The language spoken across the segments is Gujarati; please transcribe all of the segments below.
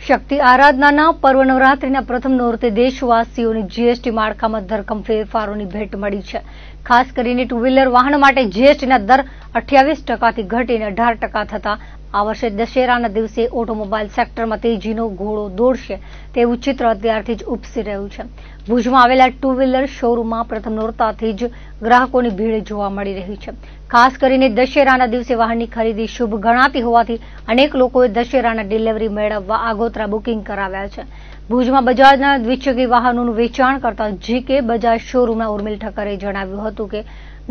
શક્તિ આરાધનાના પર્વ નવરાત્રિના પ્રથમ નોરતે દેશવાસીઓની જીએસટી માળખામાં ધરખમ ફેરફારોની ભેટ મળી છે. ખાસ કરીને ટુ વ્હીલર વાહન માટે જીએસટીના દર 28%થી ઘટીને 18% થતા આ વર્ષે દશેરાના દિવસે ઓટોમોબાઈલ સેક્ટરમાં તેજીનો ઘોડો દોડશે તેવું ચિત્ર અત્યારથી જ ઉપસી રહ્યું છે. ભુજમાં આવેલા ટુ વ્હીલર શોરૂમમાં પ્રથમ નોરતાથી જ ગ્રાહકોની ભીડ જોવા મળી રહી છે. ખાસ કરીને દશેરાના દિવસે વાહનની ખરીદી શુભ ગણાતી હોવાથી અનેક લોકોએ દશેરાના ડિલિવરી મેળવવા આગોતરા બુકિંગ કરાવ્યા છે. ભુજમાં બજાજના દ્વિચક્રી વાહનોનું વેચાણ કરતા જીકે બજાજ શોરૂમના ઉર્મિલ ઠક્કરે જણાવ્યું હતું કે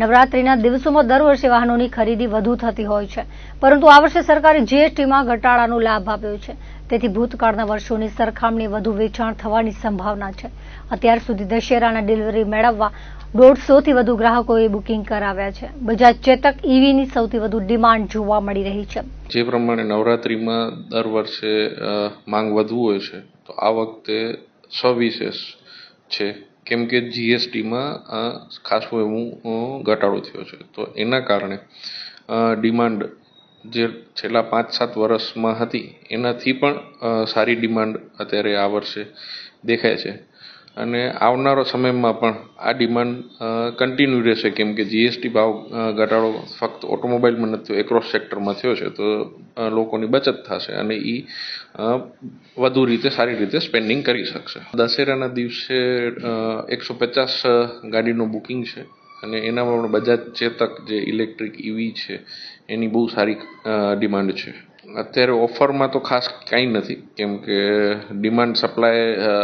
નવરાત્રીના દિવસોમાં દર વર્ષે વાહનોની ખરીદી વધુ થતી હોય છે, પરંતુ આ વર્ષે સરકારે જીએસટીમાં ઘટાડાનો લાભ આપ્યો છે, તેથી ભૂતકાળના વર્ષોની સરખામણીએ વધુ વેચાણ થવાની સંભાવના છે. અત્યાર સુધી દશેરાના ડિલિવરી મેળવવા 150થી વધુ ગ્રાહકોએ બુકિંગ કરાવ્યા છે. બજાજ ચેતક ઈવીની સૌથી વધુ ડિમાન્ડ જોવા મળી રહી છે. જે પ્રમાણે નવરાત્રીમાં દર વર્ષે માંગ વધુ હોય છે, તો આ વખતે સવિશેષ છે, કેમ કે જીએસટીમાં ખાસો એવું ઘટાડો થયો છે. તો એના કારણે ડિમાન્ડ જે છેલ્લા 5-7 વર્ષમાં હતી એનાથી પણ સારી ડિમાન્ડ અત્યારે આ વર્ષે દેખાય છે અને આવનારા સમયમાં પણ આ ડિમાન્ડ કન્ટિન્યુ રહેશે, કેમ કે જીએસટી ભાવ ઘટાડો ફક્ત ઓટોમોબાઈલમાં નથી થયો, એક્રોસ સેક્ટરમાં થયો છે. તો લોકોની બચત થશે અને એ વધુ રીતે સારી રીતે સ્પેન્ડિંગ કરી શકશે. દશેરાના દિવસે 150 ગાડીનું બુકિંગ છે અને એનામાં પણ બજાજ ચેતક જે ઇલેક્ટ્રિક ઈવી છે એની બહુ સારી ડિમાન્ડ છે. અત્યારે ઓફરમાં તો ખાસ કાંઈ નથી, કેમ કે ડિમાન્ડ સપ્લાય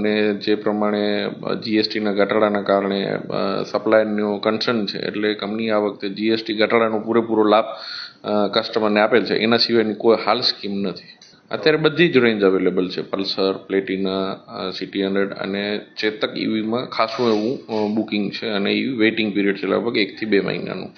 ને જે પ્રમાણે જીએસટીના ઘટાડાના કારણે સપ્લાયનું કન્સર્ન છે, એટલે કંપની આ વખતે જીએસટી ઘટાડાનો પૂરેપૂરો લાભ કસ્ટમરને આપેલ છે. એના સિવાયની કોઈ હાલ સ્કીમ નથી. અત્યારે બધી જ રેન્જ અવેલેબલ છે. પલ્સર, પ્લેટિના, સિટી 100 અને ચેતક ઈવીમાં ખાસું એવું બુકિંગ છે અને એ વેઇટિંગ પીરિયડ છે લગભગ 1 થી 2 મહિનાનું.